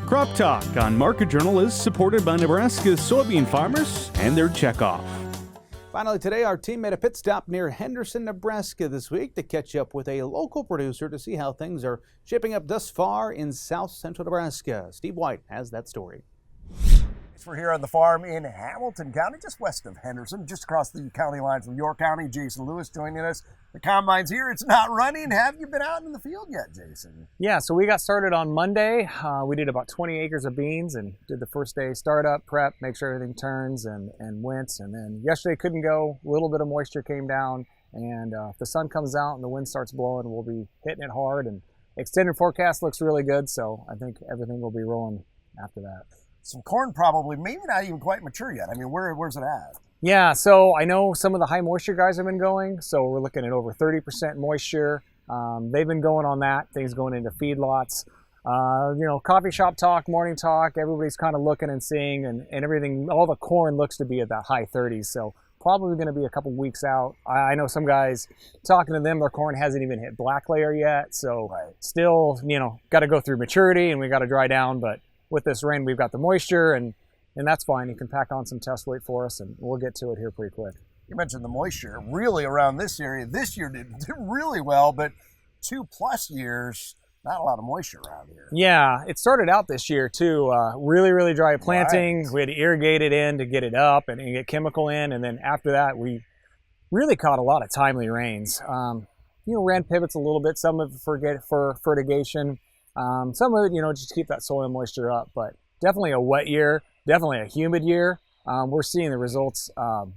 Crop Talk on Market Journal is supported by Nebraska's soybean farmers and their checkoff. Finally today, our team made a pit stop near Henderson, Nebraska this week to catch up with a local producer to see how things are shaping up thus far in south central Nebraska. Steve White has that story. We're here on the farm in Hamilton County, just west of Henderson, just across the county line from York County. Jason Lewis joining us. The combine's here. It's not running. Have you been out in the field yet, Jason? Yeah, so we got started on Monday. We did about 20 acres of beans and did the first day startup, prep, make sure everything turns and wints. And then yesterday couldn't go. A little bit of moisture came down. And if the sun comes out and the wind starts blowing, we'll be hitting it hard. And extended forecast looks really good, so I think everything will be rolling after that. Some corn probably, maybe not even quite mature yet. I mean, where's it at? Yeah, so I know some of the high moisture guys have been going, so we're looking at over 30% moisture. They've been going on that, things going into feedlots. Coffee shop talk, morning talk, everybody's kind of looking and seeing, and everything, all the corn looks to be at that high 30s, so probably going to be a couple weeks out. I know some guys, talking to them, their corn hasn't even hit black layer yet, so still, got to go through maturity and we got to dry down, but with this rain, we've got the moisture, and that's fine. You can pack on some test weight for us, and we'll get to it here pretty quick. You mentioned the moisture. Really around this area, this year did really well, but 2+ years, not a lot of moisture around here. Yeah, it started out this year, too. Really, really dry planting. Right. We had to irrigate it in to get it up and get chemical in, and then after that, we really caught a lot of timely rains. Ran pivots a little bit, some of it for fertigation. Some of it, just to keep that soil moisture up, but definitely a wet year, definitely a humid year. We're seeing the results,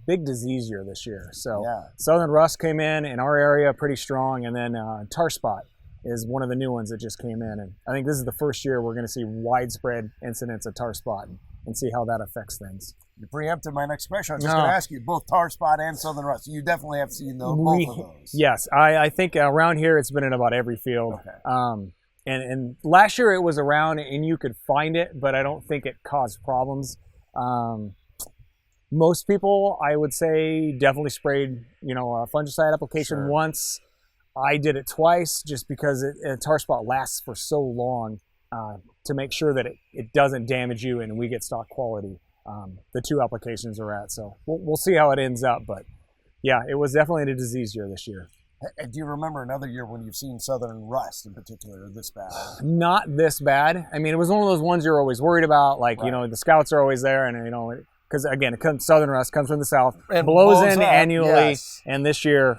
big disease year this year. So Southern Rust came in our area pretty strong, and then tar spot is one of the new ones that just came in. And I think this is the first year we're going to see widespread incidents of tar spot and see how that affects things. You preempted my next question. I was just going to ask you, both tar spot and Southern Rust. You definitely have seen both of those. Yes, I think around here it's been in about every field. Okay. And last year it was around and you could find it, but I don't think it caused problems. Most people, I would say, definitely sprayed, a fungicide application once. I did it twice just because a tar spot lasts for so long to make sure that it doesn't damage you and we get stock quality. The 2 applications are at, so we'll see how it ends up. But yeah, it was definitely a disease year this year. Do you remember another year when you've seen Southern Rust in particular this bad? Not this bad. I mean, it was one of those ones you're always worried about. Like, the scouts are always there, and because again, Southern Rust comes from the south, and blows in annually, and this year,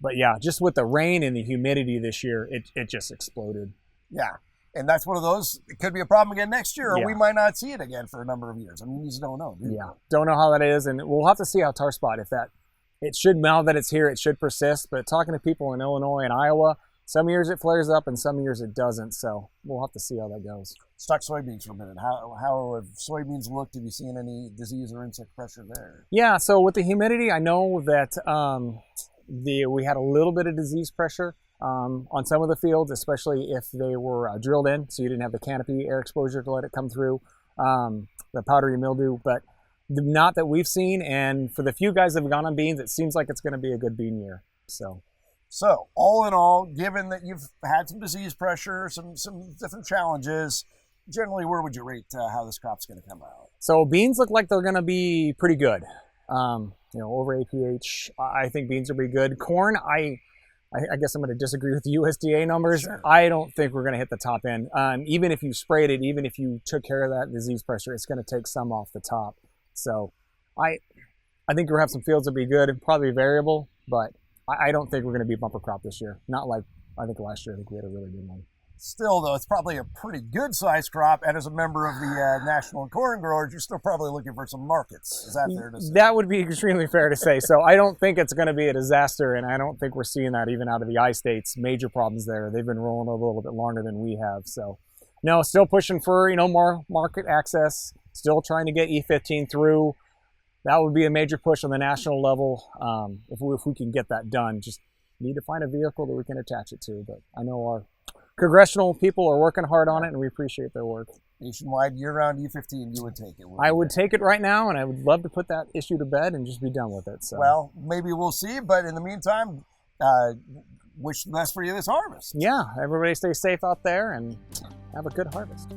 but yeah, just with the rain and the humidity this year, it just exploded. Yeah, and that's one of those. It could be a problem again next year, or we might not see it again for a number of years. I mean, you just don't know. Don't know how that is, and we'll have to see how tar spot It should, now that it's here, it should persist. But talking to people in Illinois and Iowa, some years it flares up and some years it doesn't. So we'll have to see how that goes. Let's talk soybeans for a minute. How have soybeans looked? Have you seen any disease or insect pressure there? Yeah, so with the humidity, I know that we had a little bit of disease pressure on some of the fields, especially if they were drilled in, so you didn't have the canopy air exposure to let it come through, the powdery mildew. But not that we've seen, and for the few guys that have gone on beans, it seems like it's going to be a good bean year. So all in all, given that you've had some disease pressure, some different challenges, generally, where would you rate how this crop's going to come out? So beans look like they're going to be pretty good. Over APH, I think beans will be good. Corn, I guess I'm going to disagree with the USDA numbers. Sure. I don't think we're going to hit the top end. Even if you sprayed it, even if you took care of that disease pressure, it's going to take some off the top. So I think we'll have some fields that be good and probably variable, but I don't think we're going to be a bumper crop this year. Not like I think last year. I think we had a really good one. Still, though, it's probably a pretty good size crop, and as a member of the National Corn Growers, you're still probably looking for some markets. Is that fair to say? That would be extremely fair to say. So I don't think it's going to be a disaster, and I don't think we're seeing that even out of the I-states. Major problems there. They've been rolling a little bit longer than we have. So, no, still pushing for more market access. Still trying to get E15 through. That would be a major push on the national level if we can get that done. Just need to find a vehicle that we can attach it to. But I know our congressional people are working hard on it, and we appreciate their work. Nationwide, year-round E15, you would take it? I would take it right now, and I would love to put that issue to bed and just be done with it. So. Well, maybe we'll see, but in the meantime, wish the best for you this harvest. Yeah, everybody stay safe out there and have a good harvest.